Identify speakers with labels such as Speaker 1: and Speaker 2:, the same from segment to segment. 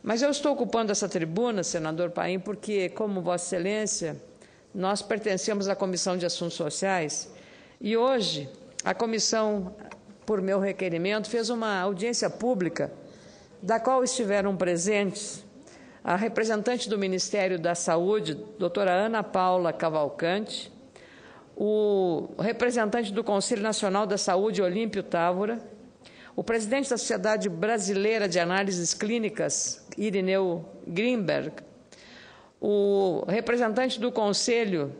Speaker 1: Mas eu estou ocupando essa tribuna, senador Paim, porque, como Vossa Excelência, nós pertencemos à Comissão de Assuntos Sociais e hoje a comissão, por meu requerimento, fez uma audiência pública da qual estiveram presentes a representante do Ministério da Saúde, doutora Ana Paula Cavalcante, o representante do Conselho Nacional da Saúde, Olímpio Távora, o presidente da Sociedade Brasileira de Análises Clínicas, Irineu Grimberg, o representante do Conselho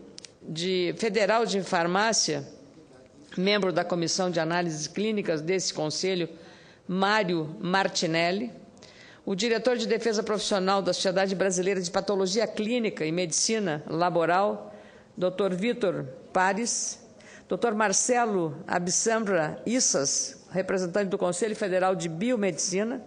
Speaker 1: Federal de Farmácia, membro da Comissão de Análises Clínicas desse Conselho, Mário Martinelli, o diretor de Defesa Profissional da Sociedade Brasileira de Patologia Clínica e Medicina Laboral, Dr. Vitor Pares, Dr. Marcelo Absambra Issas, representante do Conselho Federal de Biomedicina,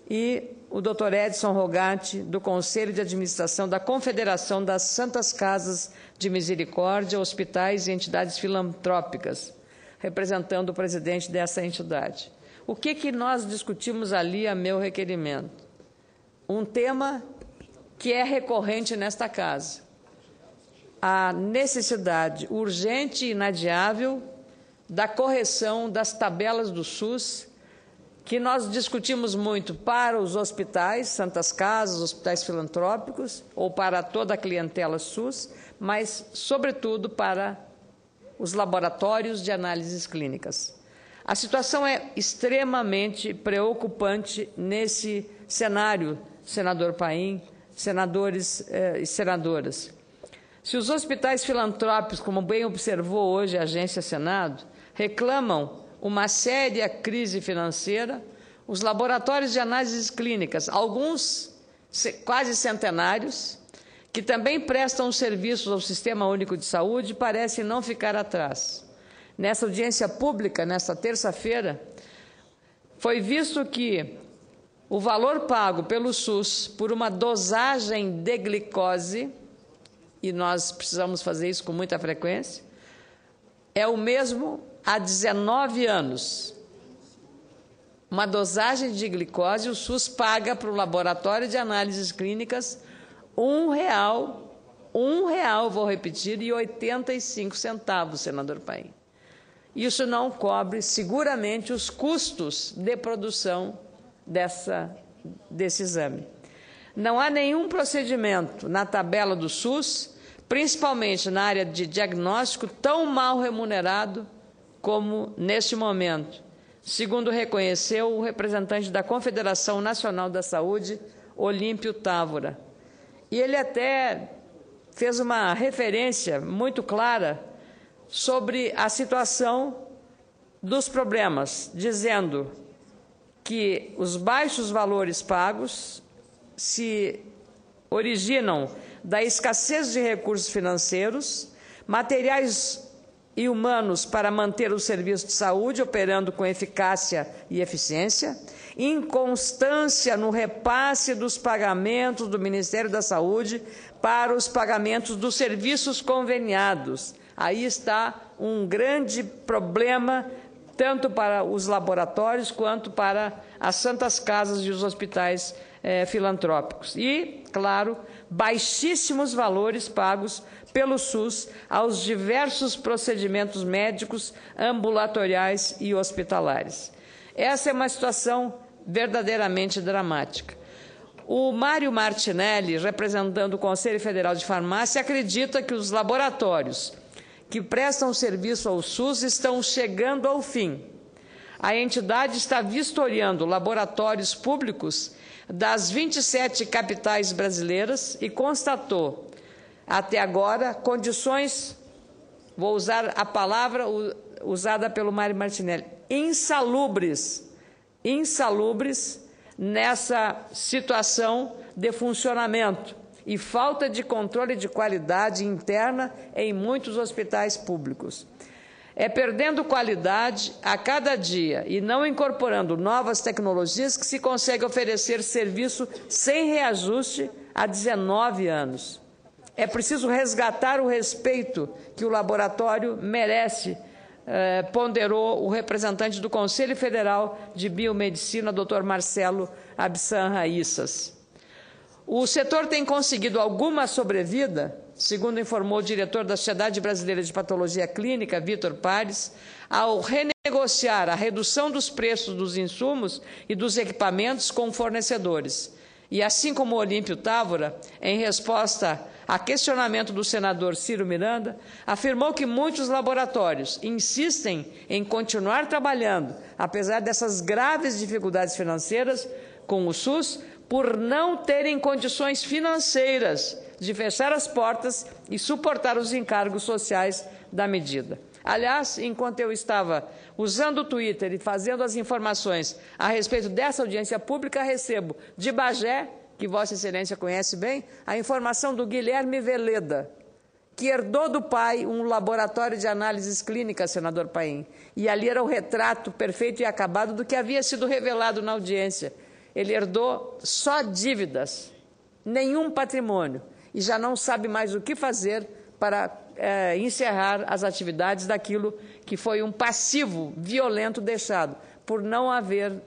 Speaker 1: e o Dr. Edson Rogatti, do Conselho de Administração da Confederação das Santas Casas de Misericórdia, Hospitais e Entidades Filantrópicas, representando o presidente dessa entidade. O que nós discutimos ali a meu requerimento? Um tema que é recorrente nesta casa. A necessidade urgente e inadiável da correção das tabelas do SUS, que nós discutimos muito para os hospitais, Santas Casas, hospitais filantrópicos, ou para toda a clientela SUS, mas, sobretudo, para os laboratórios de análises clínicas. A situação é extremamente preocupante nesse cenário, senador Paim, senadores e senadoras. Se os hospitais filantrópicos, como bem observou hoje a Agência Senado, reclamam uma séria crise financeira, os laboratórios de análises clínicas, alguns quase centenários, que também prestam serviços ao Sistema Único de Saúde, parecem não ficar atrás. Nessa audiência pública, nesta terça-feira, foi visto que o valor pago pelo SUS por uma dosagem de glicose, e nós precisamos fazer isso com muita frequência, é o mesmo há 19 anos. Uma dosagem de glicose, o SUS paga para o laboratório de análises clínicas R$1, vou repetir, e 85 centavos, senador Paim. Isso não cobre seguramente os custos de produção desse exame. Não há nenhum procedimento na tabela do SUS, principalmente na área de diagnóstico, tão mal remunerado como neste momento, segundo reconheceu o representante da Confederação Nacional da Saúde, Olímpio Távora. E ele até fez uma referência muito clara sobre a situação dos problemas, dizendo que os baixos valores pagos se originam da escassez de recursos financeiros, materiais e humanos para manter o serviço de saúde operando com eficácia e eficiência, inconstância no repasse dos pagamentos do Ministério da Saúde para os pagamentos dos serviços conveniados. Aí está um grande problema, tanto para os laboratórios quanto para as santas casas e os hospitais filantrópicos. E, claro, baixíssimos valores pagos pelo SUS aos diversos procedimentos médicos, ambulatoriais e hospitalares. Essa é uma situação verdadeiramente dramática. O Mário Martinelli, representando o Conselho Federal de Farmácia, acredita que os laboratórios que prestam serviço ao SUS estão chegando ao fim. A entidade está vistoriando laboratórios públicos das 27 capitais brasileiras e constatou, até agora, condições, vou usar a palavra usada pelo Mário Martinelli, insalubres nessa situação de funcionamento e falta de controle de qualidade interna em muitos hospitais públicos. É perdendo qualidade a cada dia e não incorporando novas tecnologias que se consegue oferecer serviço sem reajuste há 19 anos. É preciso resgatar o respeito que o laboratório merece, ponderou o representante do Conselho Federal de Biomedicina, Dr. Marcelo Absambra Issas. O setor tem conseguido alguma sobrevida, segundo informou o diretor da Sociedade Brasileira de Patologia Clínica, Vitor Pares, ao renegociar a redução dos preços dos insumos e dos equipamentos com fornecedores. E assim como o Olímpio Távora, em resposta a questionamento do senador Ciro Miranda, afirmou que muitos laboratórios insistem em continuar trabalhando, apesar dessas graves dificuldades financeiras com o SUS, por não terem condições financeiras de fechar as portas e suportar os encargos sociais da medida. Aliás, enquanto eu estava usando o Twitter e fazendo as informações a respeito dessa audiência pública, recebo de Bagé, que Vossa Excelência conhece bem, a informação do Guilherme Veleda, que herdou do pai um laboratório de análises clínicas, senador Paim. E ali era o retrato perfeito e acabado do que havia sido revelado na audiência. Ele herdou só dívidas, nenhum patrimônio, e já não sabe mais o que fazer para encerrar as atividades daquilo que foi um passivo violento deixado, por não haver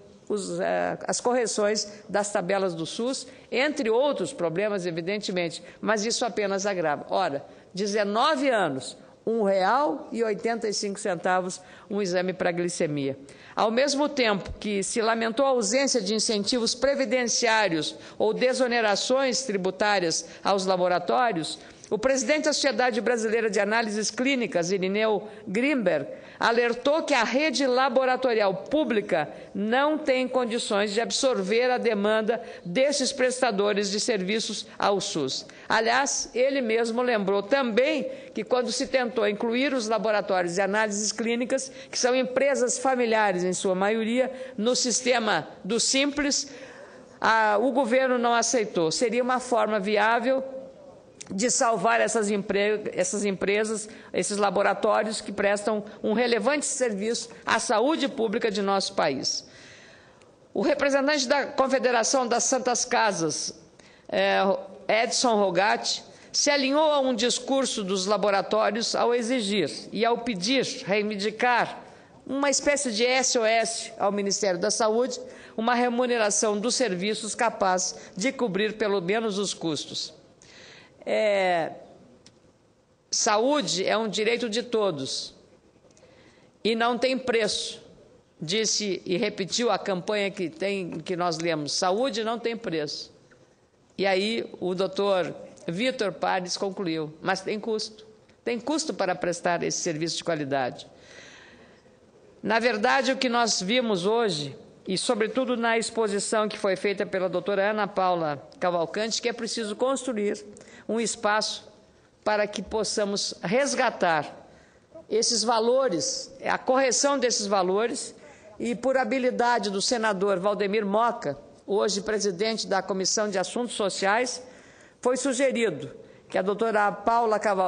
Speaker 1: as correções das tabelas do SUS, entre outros problemas, evidentemente, mas isso apenas agrava. Ora, 19 anos, R$ 1,85 um exame para glicemia. Ao mesmo tempo que se lamentou a ausência de incentivos previdenciários ou desonerações tributárias aos laboratórios, o presidente da Sociedade Brasileira de Análises Clínicas, Irineu Grimberg, alertou que a rede laboratorial pública não tem condições de absorver a demanda desses prestadores de serviços ao SUS. Aliás, ele mesmo lembrou também que quando se tentou incluir os laboratórios de análises clínicas, que são empresas familiares em sua maioria, no sistema do Simples, o governo não aceitou. Seria uma forma viável de salvar essas empresas, esses laboratórios que prestam um relevante serviço à saúde pública de nosso país. O representante da Confederação das Santas Casas, Edson Rogatti, se alinhou a um discurso dos laboratórios ao exigir e ao pedir, reivindicar, uma espécie de SOS ao Ministério da Saúde, uma remuneração dos serviços capaz de cobrir pelo menos os custos. Saúde é um direito de todos e não tem preço, disse e repetiu a campanha que nós lemos, saúde não tem preço. E aí o doutor Vitor Pares concluiu, mas tem custo para prestar esse serviço de qualidade. Na verdade, o que nós vimos hoje, e sobretudo na exposição que foi feita pela doutora Ana Paula Cavalcante, que é preciso construir um espaço para que possamos resgatar esses valores, a correção desses valores, e por habilidade do senador Valdemir Moca, hoje presidente da Comissão de Assuntos Sociais, foi sugerido que a doutora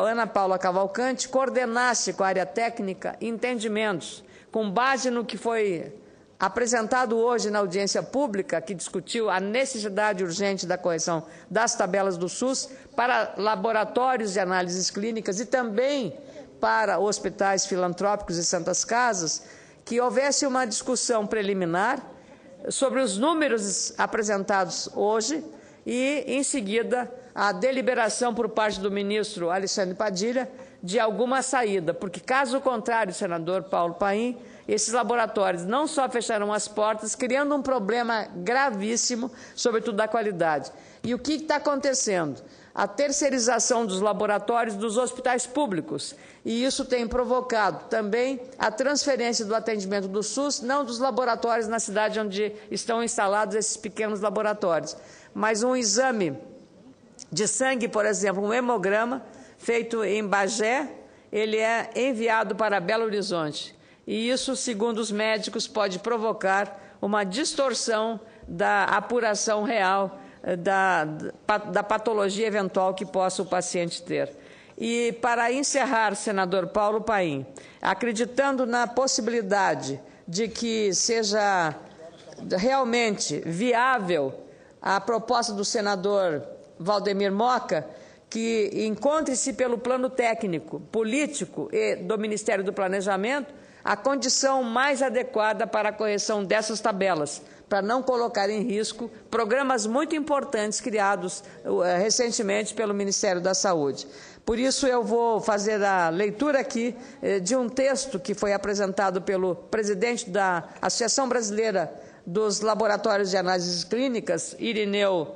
Speaker 1: Ana Paula Cavalcante coordenasse com a área técnica entendimentos, com base no que foi apresentado hoje na audiência pública, que discutiu a necessidade urgente da correção das tabelas do SUS para laboratórios de análises clínicas e também para hospitais filantrópicos e santas casas, que houvesse uma discussão preliminar sobre os números apresentados hoje e, em seguida, a deliberação por parte do ministro Alexandre Padilha de alguma saída, porque, caso contrário, senador Paulo Paim, esses laboratórios não só fecharão as portas, criando um problema gravíssimo, sobretudo da qualidade. E o que está acontecendo? A terceirização dos laboratórios dos hospitais públicos. E isso tem provocado também a transferência do atendimento do SUS, não dos laboratórios na cidade onde estão instalados esses pequenos laboratórios, mas um exame de sangue, por exemplo, um hemograma, feito em Bagé, ele é enviado para Belo Horizonte. E isso, segundo os médicos, pode provocar uma distorção da apuração real da patologia eventual que possa o paciente ter. E, para encerrar, senador Paulo Paim, acreditando na possibilidade de que seja realmente viável a proposta do senador Valdemir Moca, que encontre-se pelo plano técnico, político e do Ministério do Planejamento a condição mais adequada para a correção dessas tabelas, para não colocar em risco programas muito importantes criados recentemente pelo Ministério da Saúde. Por isso, eu vou fazer a leitura aqui de um texto que foi apresentado pelo presidente da Associação Brasileira dos Laboratórios de Análises Clínicas, Irineu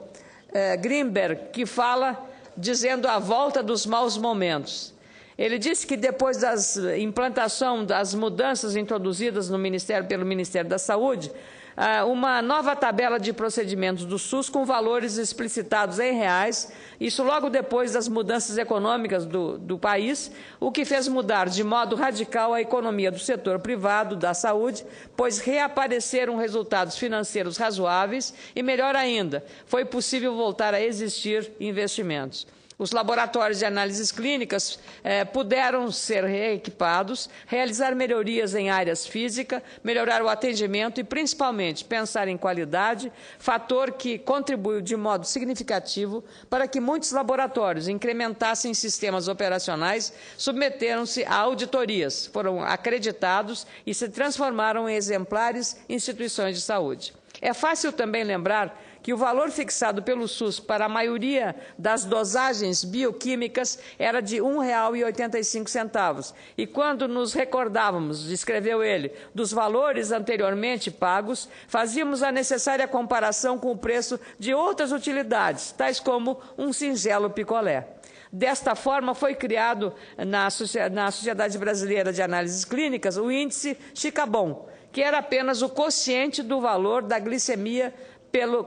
Speaker 1: Grimberg, que fala dizendo a volta dos maus momentos. Ele disse que depois da implantação das mudanças introduzidas pelo Ministério da Saúde, uma nova tabela de procedimentos do SUS com valores explicitados em reais, isso logo depois das mudanças econômicas do país, o que fez mudar de modo radical a economia do setor privado da saúde, pois reapareceram resultados financeiros razoáveis e, melhor ainda, foi possível voltar a existir investimentos. Os laboratórios de análises clínicas puderam ser reequipados, realizar melhorias em áreas físicas, melhorar o atendimento e, principalmente, pensar em qualidade, fator que contribuiu de modo significativo para que muitos laboratórios incrementassem sistemas operacionais, submeteram-se a auditorias, foram acreditados e se transformaram em exemplares instituições de saúde. É fácil também lembrar que o valor fixado pelo SUS para a maioria das dosagens bioquímicas era de R$ 1,85. E quando nos recordávamos, escreveu ele, dos valores anteriormente pagos, fazíamos a necessária comparação com o preço de outras utilidades, tais como um singelo picolé. Desta forma, foi criado na Sociedade Brasileira de Análises Clínicas o índice Chicabon, que era apenas o quociente do valor da glicemia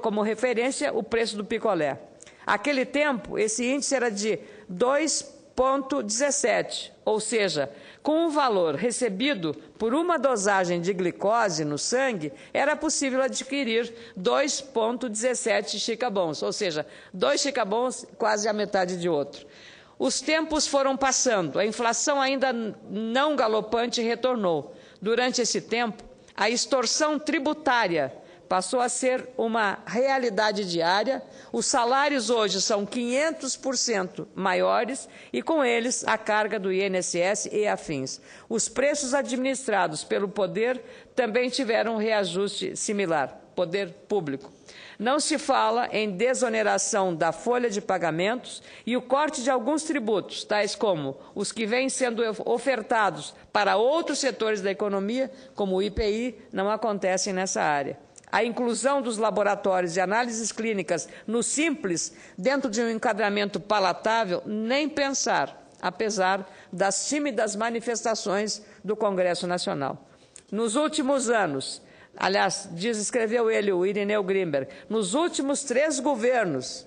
Speaker 1: como referência, o preço do picolé. Naquele tempo, esse índice era de 2,17, ou seja, com o valor recebido por uma dosagem de glicose no sangue, era possível adquirir 2,17 chicabons, ou seja, 2 chicabons, quase a metade de outro. Os tempos foram passando, a inflação ainda não galopante retornou. Durante esse tempo, a extorsão tributária passou a ser uma realidade diária. Os salários hoje são 500% maiores e, com eles, a carga do INSS e afins. Os preços administrados pelo poder também tiveram um reajuste similar, poder público. Não se fala em desoneração da folha de pagamentos e o corte de alguns tributos, tais como os que vêm sendo ofertados para outros setores da economia, como o IPI, não acontecem nessa área. A inclusão dos laboratórios de análises clínicas no Simples, dentro de um enquadramento palatável, nem pensar, apesar das tímidas manifestações do Congresso Nacional. Nos últimos anos, aliás, escreveu ele, o Irineu Grimberg, nos últimos 3 governos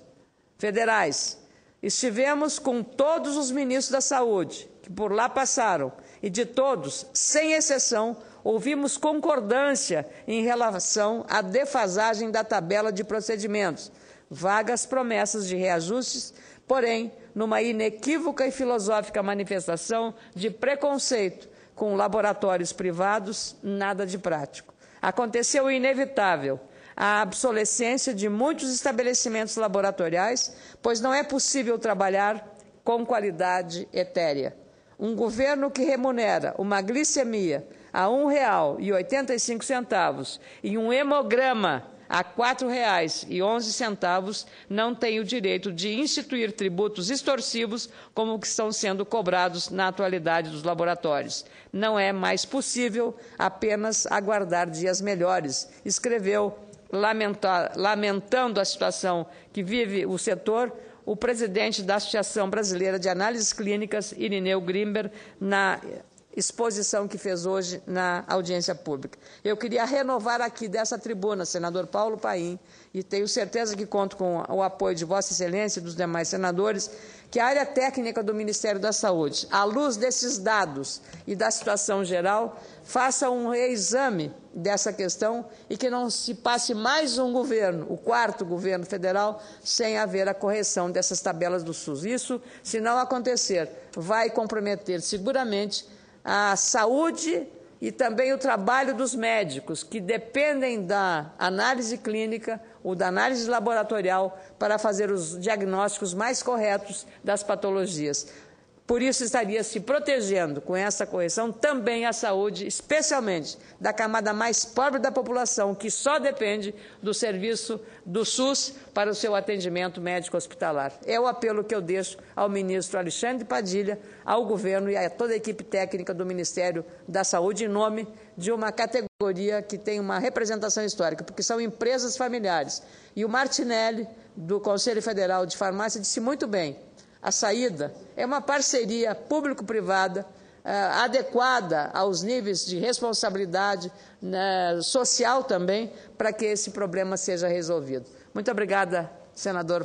Speaker 1: federais, estivemos com todos os ministros da Saúde, que por lá passaram, e de todos, sem exceção, ouvimos concordância em relação à defasagem da tabela de procedimentos, vagas promessas de reajustes, porém, numa inequívoca e filosófica manifestação de preconceito com laboratórios privados, nada de prático. Aconteceu o inevitável, a obsolescência de muitos estabelecimentos laboratoriais, pois não é possível trabalhar com qualidade etérea. Um governo que remunera uma glicemia a R$ 1,85 e um hemograma a R$ 4,11 não tem o direito de instituir tributos extorsivos como que estão sendo cobrados na atualidade dos laboratórios. Não é mais possível apenas aguardar dias melhores, escreveu, lamentando a situação que vive o setor, o presidente da Associação Brasileira de Análises Clínicas, Irineu Grimberg, na exposição que fez hoje na audiência pública. Eu queria renovar aqui dessa tribuna, senador Paulo Paim, e tenho certeza que conto com o apoio de Vossa Excelência e dos demais senadores, que a área técnica do Ministério da Saúde, à luz desses dados e da situação geral, faça um reexame dessa questão e que não se passe mais um governo, o 4º governo federal, sem haver a correção dessas tabelas do SUS. Isso, se não acontecer, vai comprometer seguramente a saúde e também o trabalho dos médicos, que dependem da análise clínica ou da análise laboratorial para fazer os diagnósticos mais corretos das patologias. Por isso, estaria se protegendo com essa correção também a saúde, especialmente da camada mais pobre da população, que só depende do serviço do SUS para o seu atendimento médico hospitalar. É o apelo que eu deixo ao ministro Alexandre Padilha, ao governo e a toda a equipe técnica do Ministério da Saúde, em nome de uma categoria que tem uma representação histórica, porque são empresas familiares. E o Martinelli, do Conselho Federal de Farmácia, disse muito bem: a saída é uma parceria público-privada adequada aos níveis de responsabilidade social também, para que esse problema seja resolvido. Muito obrigada, senador.